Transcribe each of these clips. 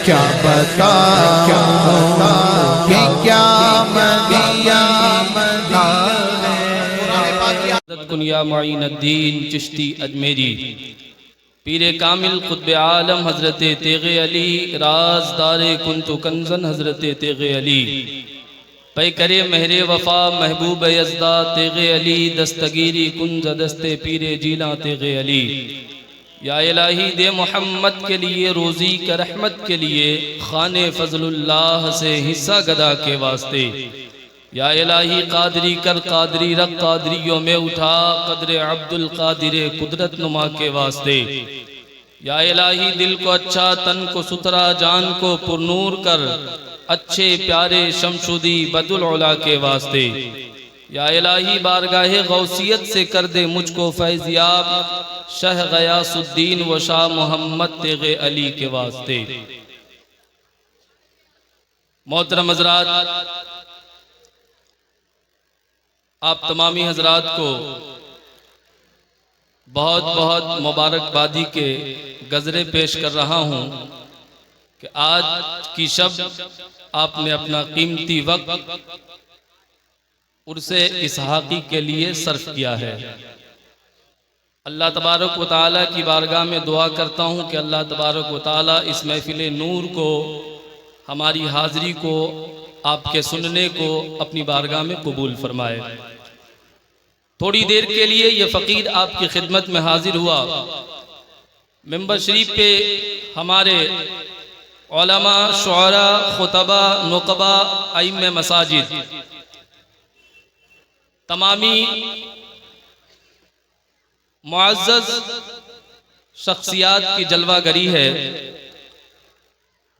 क्या बताऊं कि क्या मदिया कुनिया मुईनुद्दीन चिश्ती अजमेरी पीर कामिल क़ुत्ब आलम हज़रत तेग़े अली राज़दार कुन्तु कंज़न हज़रत तेग़े अली पै करे महरे वफ़ा महबूब यज़दा तेग़े अली दस्तगीरी कुंज दस्ते पीरे जीला तेग़े अली। या इलाही दे मोहम्मद के लिए रोज़ी का रहमत के लिए खाने फ़ज़लुल्लाह से हिस्सा गदा के वास्ते। या इलाही कादरी कर कादरी रख कादरियों में उठा कदर अब्दुल कादिर कुदरत नुमा के वास्ते। या इलाही दिल को अच्छा तन को सुथरा जान को पुरनूर कर अच्छे प्यारे शमशुदी बदुल औला के वास्ते। या इलाही बारगाहे गौसियत से कर दे मुझको फैज़याब शाह गयासुद्दीन व शाह मोहम्मद तेग़े अली के वास्ते। मोहतरम हज़रात, आप तमामी हजरात को बहुत बहुत मुबारकबादी के गजरे पेश कर रहा हूँ कि आज की शब आपने अपना कीमती वक्त उर्से इसहाक़ी के लिए सर्फ किया है। अल्लाह तबारक व तआला की बारगाह में दुआ करता हूँ कि अल्लाह तबारक व तआला इस महफिल नूर को, हमारी हाज़री को, आपके सुनने को अपनी बारगाह में कबूल फरमाए। थोड़ी देर के लिए ये फ़कीर आपकी खिदमत में हाजिर हुआ। मिंबर शरीफ पे हमारे उलमा, शुअरा, खुतबा, नुक़बा, आइम्मे मसाजिद, तमामी मुअज़्ज़ज़ शख्सियात की जलवागरी है।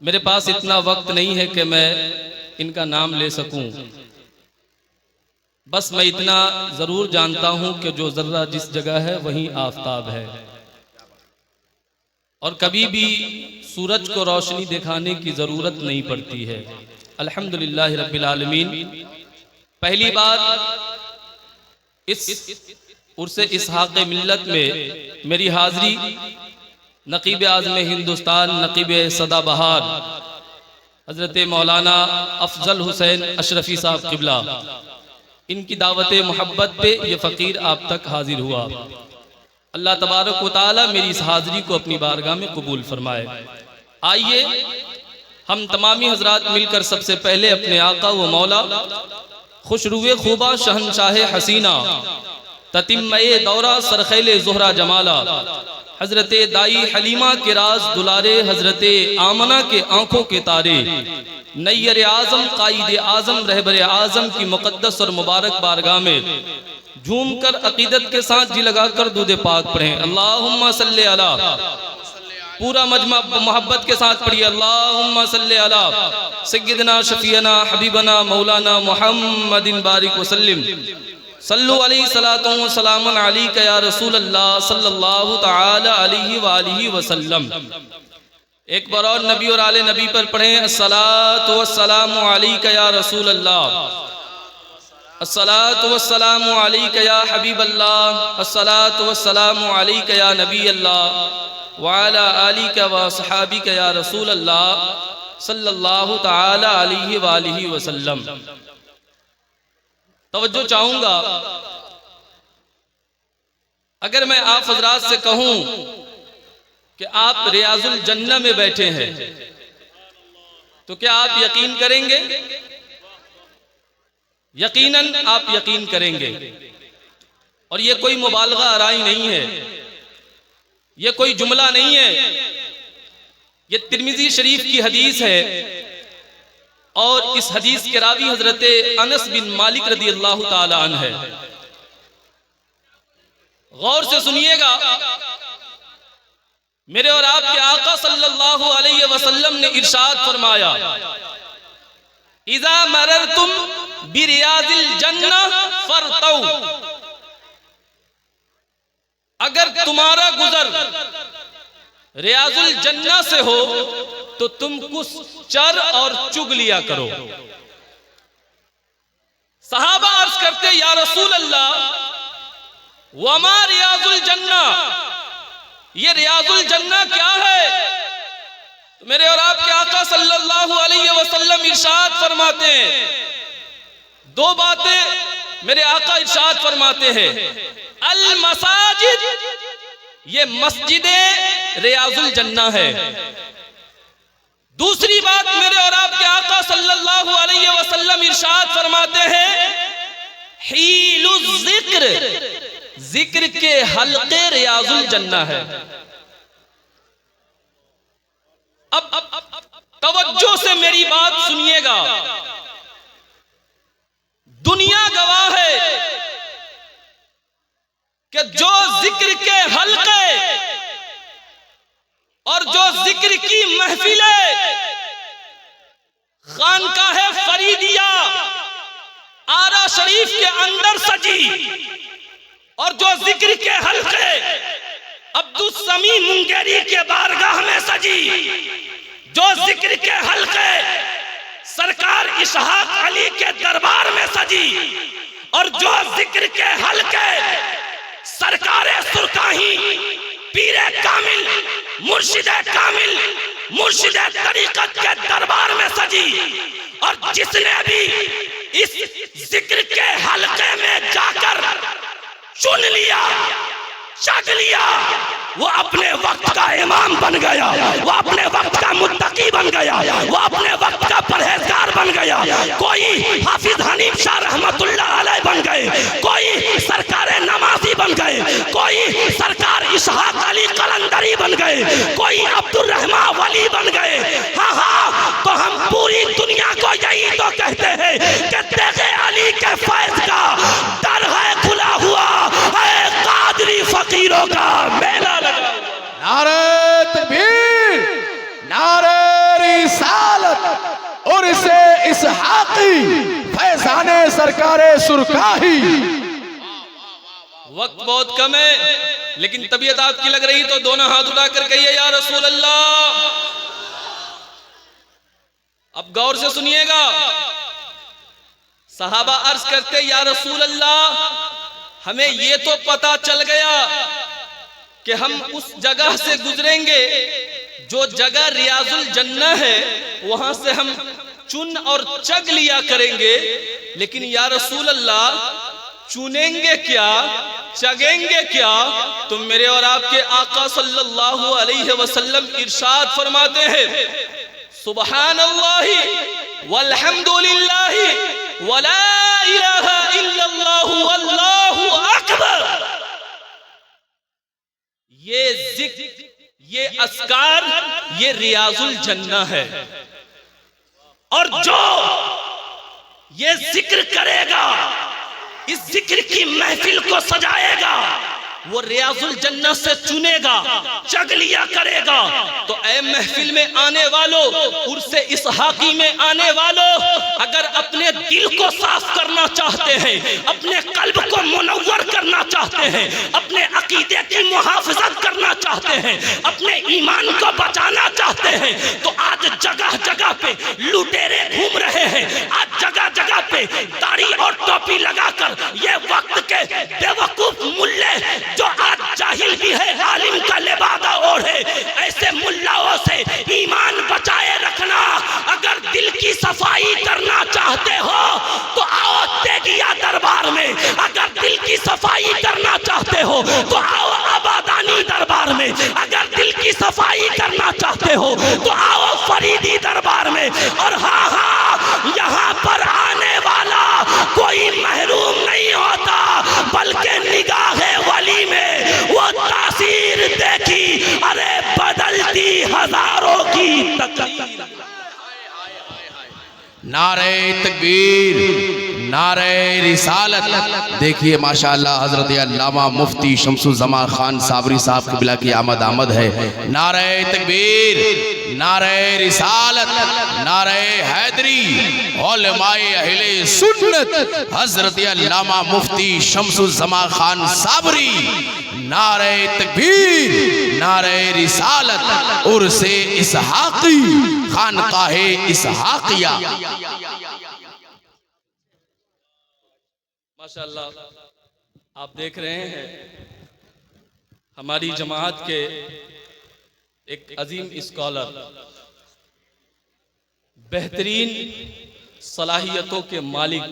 मेरे पास इतना वक्त नहीं है कि मैं इनका नाम ले सकूं। बस मैं इतना ज़रूर जानता हूं कि जो ज़र्रा जिस जगह है वहीं आफताब है, और कभी भी सूरज को रोशनी दिखाने की ज़रूरत नहीं पड़ती है। अल्हम्दुलिल्लाह रब्बिल आलमीन, पहली बार इस उर्से इसहाक़ मिल्लत में मेरी हाज़री नक़ीब आज़म हिंदुस्तान, नक़ीब सदाबहार हज़रत मौलाना अफ़ज़ल हुसैन अशरफ़ी साहब क़िबला, इनकी दावत मोहब्बत पे ये फ़कीर आप तक हाजिर हुआ। अल्लाह तबारक व तआला मेरी इस हाज़री को अपनी बारगाह में कबूल फरमाए। आइए हम तमामी हज़रात मिलकर सबसे पहले अपने आका व मौला खुशरुए खूबा शहनशाह हसीना ततिम्मे दौरा सरखैले ज़ुहरा जमाला हज़रत दाई हलीमा के राज दुलारे हज़रत आमना के आंखों के तारे नैयर आज़म कायद आज़म रहबर आज़म की मुक़द्दस और मुबारक बारगाह में झूम कर अकीदत के साथ जी लगा कर दूध पाक पढ़ें। अल्लाहुम्मा सल्ले अला, पूरा मजमा मोहब्बत के साथ पढ़िए। अल्लाहुम्मा सल्ले अला सय्यदना शफीना हबीबना मौलाना मुहम्मदिन बारिक वसल्लिम सल्लु अलैहि सलातो व सलामन अलैका या रसूल अल्लाह सल्लल्लाहु तआला अलैहि व आलिहि वसल्लम। एक बार और नबी और आले नबी पर पढ़ें। अस्सलातु वस्सलामु अलैका या रसूल अल्लाह, अस्सलातु वस्सलामु अलैका या हबीब अल्लाह, अस्सलातु वस्सलामु अलैका या नबी अल्लाह व अला आलिका व अस्हाबिका या रसूल अल्लाह सल्लल्लाहु तआला अलैहि व आलिहि वसल्लम। तवज्जो चाहूंगा, अगर मैं आप हज़रात से कहूं कि आप रियाजुल जन्नह में बैठे हैं तो क्या आप यकीन करेंगे? यकीनन आप यकीन करेंगे। और ये कोई मुबालगा आराई नहीं है, ये कोई जुमला नहीं है, ये तिर्मिज़ी शरीफ की हदीस है। और इस हदीस के रावी हजरत अनस बिन मालिक रदी अल्लाह ताला अन्हु है। गौर से सुनिएगा, मेरे और आपके आका सल्लल्लाहु अलैहि वसल्लम ने इरशाद फरमाया, इज़ा मररतुम बिरियादिल जन्नह फरतौ, अगर तुम्हारा गुजर रियाजुल जन्नह से हो तो तुम कुछ चर और चुग लिया करो। सहाबा अर्ज करते, या रसूल अल्लाह वमा रियाजुल जन्नह, ये रियाजुल जन्नह क्या है? तो मेरे और आपके आका सल्लल्लाहु अलैहि वसल्लम इरशाद फरमाते हैं, दो बातें मेरे आका इरशाद फरमाते हैं, अल मसाजिद, ये मस्जिदें रियाजुल जन्ना है। दूसरी बात मेरे और आपके आका सल्लल्लाहु अलैहि वसल्लम इरशाद फरमाते हैं, हीलुल जिक्र, जिक्र के हल्के रियाजुल जन्ना है। अब तवज्जो से मेरी बात सुनिएगा। दुनिया गवाह है कि जो जिक्र के हल्के और जो जिक्र की महफिलें खानकाह फरीदिया आरा शरीफ के अंदर सजी, और जो जिक्र के हल्के अब्दुल समी मुंगेरी के बारगाह में सजी, जो जिक्र के हल्के सरकार इसहाक अली के दरबार में सजी, और जो जिक्र के हल्के सरकारे सुरकाही पीरे कामिल मुर्शिदे कामिल मुर्शिदे तरीकत के दरबार में सजी, और जिसने भी इस जिक्र के हल्के में जाकर चुन लिया, चख लिया, वो अपने वक्त का इमाम बन गया, वो अपने वक्त का मुत्तकी बन गया, वो अपने वक्त का परहेजगार बन गया। कोई हाफिज हनीफ शाह रहमतुल्लाह अलैह बन गए, कोई सरकार नमाजी बन गए, कोई सरकार इसहाक अली कलंदरी बन गए, कोई अब्दुल रहमान वली बन गए। हाँ हाँ, तो हम पूरी दुनिया को यही तो कहते हैं कि तेगे अली के फैज का दर है खुला हुआ है, कादरी फकीरों का मेला लगा। नारे तकबीर, नारे रिसालत और इसे इसहाकी फैजाने सरकारे सुरकाही। वक्त बहुत कम है, लेकिन तबीयत आपकी लग रही तो दोनों हाथ उठाकर कहिए या रसूल अल्लाह। अब गौर से सुनिएगा। सहाबा अर्ज करते, या रसूल अल्लाह, हमें ये तो पता चल गया कि हम उस जगह से गुजरेंगे जो जगह रियाजुल जन्ना है, वहां से हम चुन और चग लिया करेंगे, लेकिन या रसूल अल्लाह चुनेंगे क्या, चगेंगे क्या? तो मेरे और आपके आका सल्लल्लाहु अलैहि वसल्लम इरशाद फरमाते हैं, सुबहानल्लाहि वल्हम्दुलिल्लाहि वला इलाहा इल्लल्लाहु वल्लाहु अकबर। ये जिक्र, ये अस्कार, ये रियाजुल जन्ना है। और जो ये जिक्र करेगा, इस जिक्र की महफिल को सजाएगा, वो रियाजुल जन्नत से चुनेगा, चग लिया करेगा। तो ऐ महफिल में आने वालों, उर्से इसहाकी में आने वालों, अगर अपने दिल को साफ करना चाहते हैं, अपने कल्ब को मुनव्वर करना चाहते हैं, अपने अकीदे की मुहाफिजत करना चाहते हैं, अपने ईमान को बचाना चाहते हैं, तो आज जगह जगह पे लुटेरे घूम रहे हैं। आज जगह जगह पे दाढ़ी और टोपी लगाकर ये वक्त के बेवकूफ मुल्ले, जो आज जाहिल भी है, आलिम का लिबादा ओढ़े, ऐसे मुल्लाओं से ईमान बचाए रखना। अगर दिल की सफाई करना चाहते हो तो आओ तेगिया दरबार में, अगर दिल की सफाई करना चाहते हो तो आओ आबादानी दरबार में, अगर दिल की सफाई करना चाहते हो तो आओ फरीदी दरबार में। और हाँ हाँ, यहाँ पर आने वाला कोई महरूम नहीं होता, बल्कि निगाहे वली में वो तासीर देखी, अरे बदलती हजारों की तकदीर। नारे तकबीर, नारे रिसालत। देखिए माशाअल्लाह हजरत अल्लामा मुफ्ती शमसुज़्ज़मान खान साबरी साहब क़िबला की आमद आमद है। नारे तकबीर, नारे रिसालत, नारे हैदरी, उलमाए अहले सुन्नत हजरत अल्लामा मुफ्ती शमसुज़्ज़मान खान साबरी। नारे तकबीर, नारे रिसालत, उर्से इसहाकी, खानकाहे इसहाकिया। माशाअल्लाह आप देख रहे हैं हमारी जमात के एक अजीम स्कॉलर बेहतरीन सलाहियतों के मालिक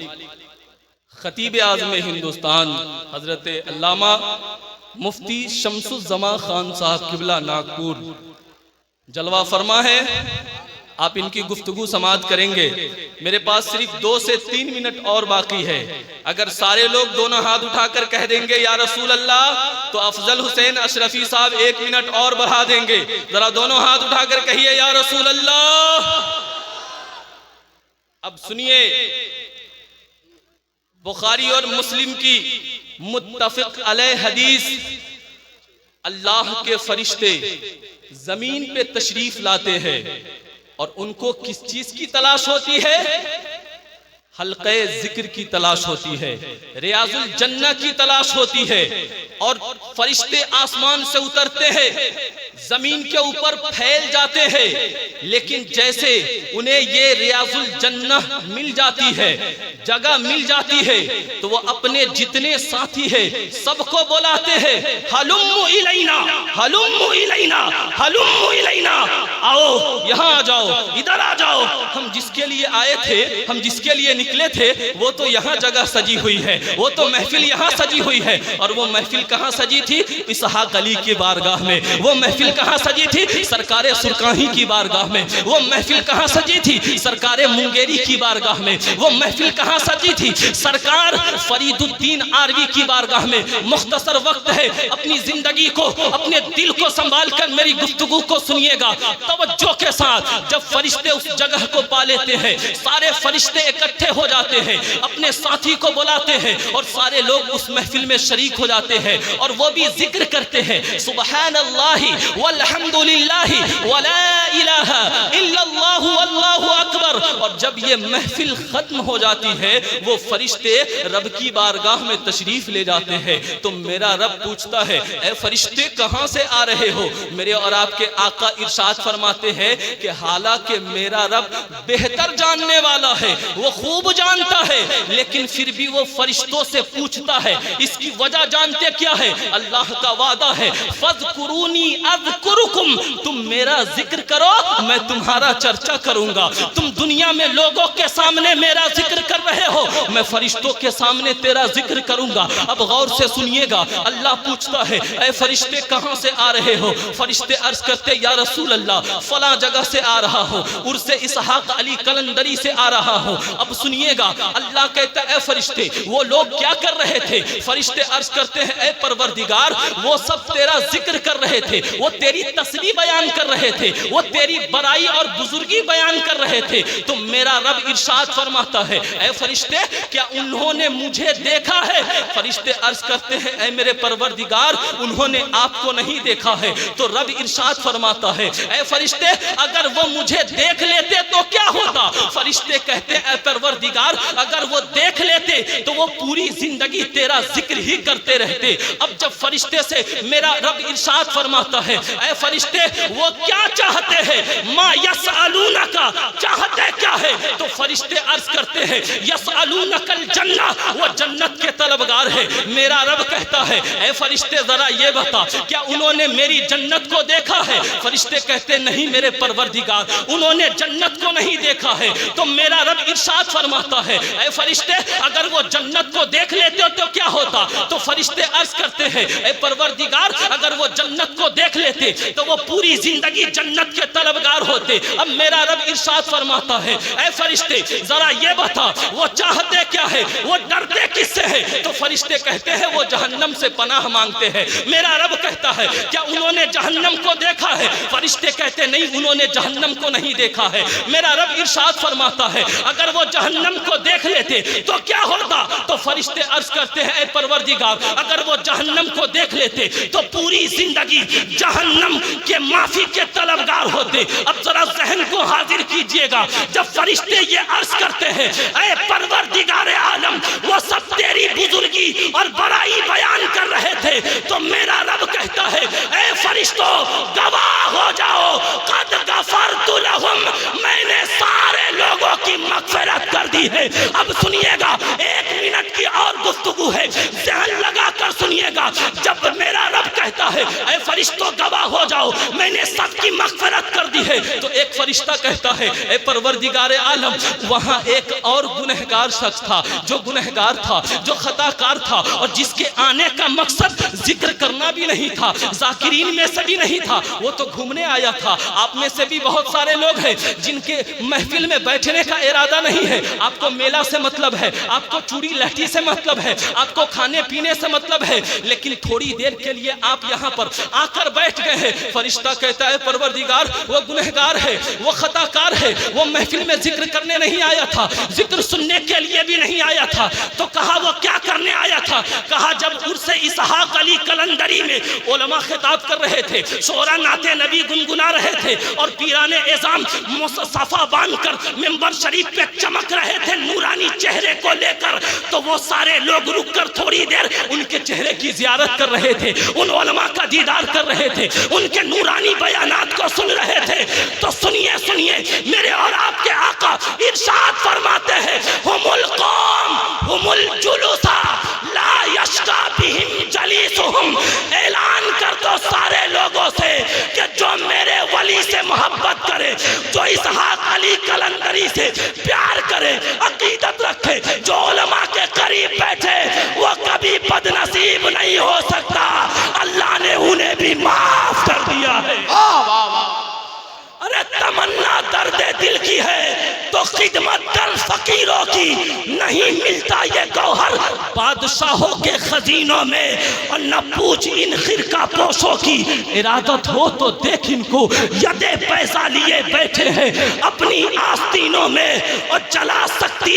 खतीब आज़म हिंदुस्तान हजरत अल्लामा मुफ्ती शम्सुज़्ज़मा खान साहब किबला नागपुर जलवा फरमा है। आप इनकी गुफ्तगू समाअत करेंगे। मेरे पास सिर्फ 2 से 3 मिनट और बाकी है। अगर सारे लोग दोनों हाथ उठाकर कह देंगे या रसूल अल्लाह, तो अफजल हुसैन अशरफी साहब 1 मिनट और बढ़ा देंगे। जरा दोनों हाथ उठाकर कहिए या रसूल अल्लाह। अब सुनिए, बुखारी और मुस्लिम की मुत्तफिक अलैह हदीस, अल्लाह के फरिश्ते जमीन पे तशरीफ लाते हैं और उनको किस चीज की तलाश होती है? हल्के जिक्र की तलाश होती है, रियाजुल जन्नह की तलाश होती है। और फरिश्ते आसमान से उतरते हैं, जमीन के ऊपर फैल जाते हैं, लेकिन जैसे उन्हें ये रियाजुल जन्नह मिल जाती है, जगह मिल जाती है, तो वो अपने जितने साथी हैं सबको बुलाते हैं, हलुम्मु इलैना, हलुम्मु इलैना, हलुम्मु इलैना, आओ यहाँ आ जाओ, इधर आ जाओ। हम जिसके लिए आए थे, हम जिसके लिए निकले थे, वो तो यहाँ जगह सजी हुई है, वो तो महफिल यहाँ सजी हुई है। और वो महफिल कहाँ सजी थी? इसहाक अली की बारगाह में। वो महफिल कहाँ सजी थी? सरकारे सुरकाही की बारगाह में। वो महफिल कहाँ सजी थी? सरकारे मुंगेरी की बारगाह में। वो महफिल कहाँ सजी थी? सरकार फरीदुद्दीन आरवी की बारगाह में। मुख्तसर वक्त है, अपनी जिंदगी को, अपने दिल को संभाल कर मेरी गुफ्तगू को सुनिएगा तवज्जो के साथ। जब फरिश्ते उस जगह को पा लेते हैं, सारे फरिश्ते इकट्ठे हो जाते हैं, अपने साथी को बुलाते हैं और सारे लोग उस महफिल में शरीक हो जाते हैं। और वो भी जिक्र करते हैं, सुबहानल्लाहि वल्हम्दुलिल्लाहि वला इलाहा इल्लल्लाहु अल्लाहु अकबर। और जब ये महफिल खत्म हो जाती है, वो फरिश्ते रब की बारगाह में तशरीफ ले जाते हैं। तो मेरा रब पूछता है, ए फरिश्ते कहां से आ रहे हो? मेरे और आपके आका इरशाद फरमाते हैं कि हालांकि मेरा रब बेहतर जानने वाला है, वो खूब जानता है, लेकिन फिर भी वो फरिश्तों से पूछता है। इसकी वजह जानते क्या है? अल्लाह का वादा है, फज़कुरूनी अज़कुरुकुम, तुम मेरा जिक्र करो, मैं तुम्हारा चर्चा करूंगा। तुम दुनिया में लोगों के सामने मेरा जिक्र कर रहे हो, मैं फरिश्तों के सामने तेरा जिक्र करूंगा। अब गौर से सुनिएगा, अल्लाह पूछता है, ऐ फरिश्ते कहां से आ रहे हो? फरिश्ते अर्ज करते, या रसूल अल्लाह फला जगह से आ रहा हो, उर्से इसहाक अली कलंदरी से आ रहा हो। अब सुनिएगा, अल्लाह कहता है, ऐ फरिश्ते वो लोग क्या कर रहे थे? फरिश्ते अर्ज करते हैं, ऐ परवरदिगार वो सब तेरा जिक्र कर रहे थे, वो तेरी तस्बीह बयान कर रहे थे, वो तेरी बड़ाई और बुजुर्गी बयान कर रहे थे। तो मेरा रब इरशाद फरमाता है, ऐ फरिश्ते क्या उन्होंने मुझे देखा है? फरिश्ते अर्ज करते हैं, ऐ मेरे परवरदिगार उन्होंने आपको नहीं देखा है। तो रब इरशाद फरमाता है, ऐ फरिश्ते अगर वो मुझे देख लेते तो क्या होता? फरिश्ते कहते हैं, ऐ परवरदिगार अगर वो देख लेते तो वो पूरी जिंदगी तेरा जिक्र ही करते रहते। अब जब फरिश्ते से मेरा रब इरशाद फरमाता है, ऐ फरिश्ते वो क्या चाहते हैं? मा यसअलूनका, चाहते क्या है? तो फरिश्ते अर्ज करते हैं, यसअलूनकल जन्नह, वो जन्नत के तलबगार है। मेरा रब कहता है, ऐ फरिश्ते जरा ये बता क्या उन्होंने मेरी जन्नत को देखा है? फरिश्ते कहते नहीं मेरे परवरदिगार उन्होंने जन्नत को नहीं देखा है। तो मेरा रब इरशाद फरमाता है, ऐ फरिश्ते अगर वो जन्नत को देख लेते तो क्या होता? तो फरिश्ते अर्ज करते हैं, ऐ परवरदिगार अगर वो जन्नत को देख लेते तो वो पूरी जिंदगी जन्नत के तलबगार होते। अब मेरा रब इरशाद फरमाता है, ऐ फरिश्ते जरा ये बता वो चाहते क्या है, वो डरते किससे है? तो फरिश्ते कहते हैं वो जहन्नम से पनाह मांगते हैं। मेरा रब कहता है क्या उन्होंने जहन्नम को देखा है? फरिश्ते कहते नहीं उन्होंने जहन्नम को नहीं देखा है। मेरा रब इरशाद फरमाता है अगर वो जहन्नम को देख लेते तो क्या होता? तो फरिश्ते अर्ज करते हैं, ऐ परवरदिगार अगर वो जहन्नम को देख लेते तो पूरी जिंदगी जहन्नम के माफी के तलबगार होते। अब जरा जहन को हाजिर कीजिएगा, जब फरिश्ते ये अर्ज करते हैं, ऐ परवरदिगार आलम वो सब तेरी बुजुर्गी और बड़ाई बयान कर रहे थे, तो मेरा रब कहता है, ऐ फरिश्तों गवाह हो जाओ, कद गफरतु लहुम, मैंने सारे लोगों की मगफिरत कर दी है। अब सुनिएगा, 1 मिनट की और गुफ्तगू है, ध्यान लगा कर सुनिएगा। जब मेरा रब कहता कहता है ऐ फरिश्तों गवाह हो जाओ, मैंने सबकी मग़फ़िरत कर दी है। तो एक फरिश्ता कहता है ऐ परवरदिगार आलम, वहाँ एक और गुनहगार शख्स था, जो गुनहगार था, जो खताकार था, और जिसके आने का मकसद जिक्र करना भी नहीं था, ज़ाकिरीन में से भी नहीं था, वो तो घूमने आया था। आप में से भी बहुत सारे लोग हैं जिनके महफिल में बैठने का इरादा नहीं है। आपको मेला से मतलब है, आपको चूड़ी लहठी से मतलब है, आपको खाने पीने से मतलब है, लेकिन थोड़ी देर के लिए आप यहाँ पर आकर बैठ गए हैं। फरिश्ता कहता है परवरदिगार, वो गुनहगार है, वो खताकार है, वो महफिल में जिक्र करने नहीं आया था, जिक्र सुनने के लिए भी नहीं आया था। तो कहा वो क्या करने आया था? कहा जब उर्से इसहाक अली कलंदरी में उलमा खिताब कर रहे थे, शोरा नाते नबी गुनगुना रहे थे, और पीराने एजाम सफा बांधकर मिंबर शरीफ पे चमक रहे थे नूरानी चेहरे को लेकर, तो वो सारे लोग रुककर थोड़ी देर उनके चेहरे की जियारत कर रहे थे, उन उलमा का दीदार कर रहे थे, उनके नूरानी बयानात को सुन रहे थे। तो सुनिए सुनिए, मेरे और आपके आका इरशाद फरमाते हैं, हुमुल कौम हुमुल जुलूसा ला यश्का बिहिम जलीसुहुम। ऐलान कर दो सारे लोगों से कि जो मेरे वली से मोहब्बत करे, जो इसहाक अली कलंदरी से प्यार करे, अकीदत रखे, जो उलमा के करीब बैठे, वो कभी बदनसीब नहीं हो सकता। अल्लाह ने उन्हें भी माफ कर दिया है। अरे तमन्ना दर्द दिल की है तो खिदमत कर फकीरों की, नहीं मिलता ये गौहर बादशाहों के खजीनों में, और न पूछ इन खिरका पोशों की। इरादत हो तो देख इनको, यदे पैसा लिए बैठे हैं अपनी आस्तीनों में, और जला सकती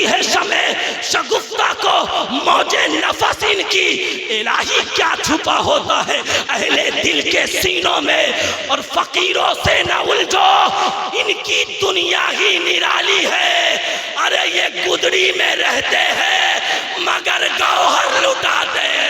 है शमे शगुफ्ता को मौजे नफस इनकी। इलाही क्या छुपा होता है अहले दिल के सीनों में, और फकीरों से न उलझो, इनकी दुनिया ही निराली है। अरे ये गुदड़ी में रहते हैं मगर गौहर लुटाते हैं।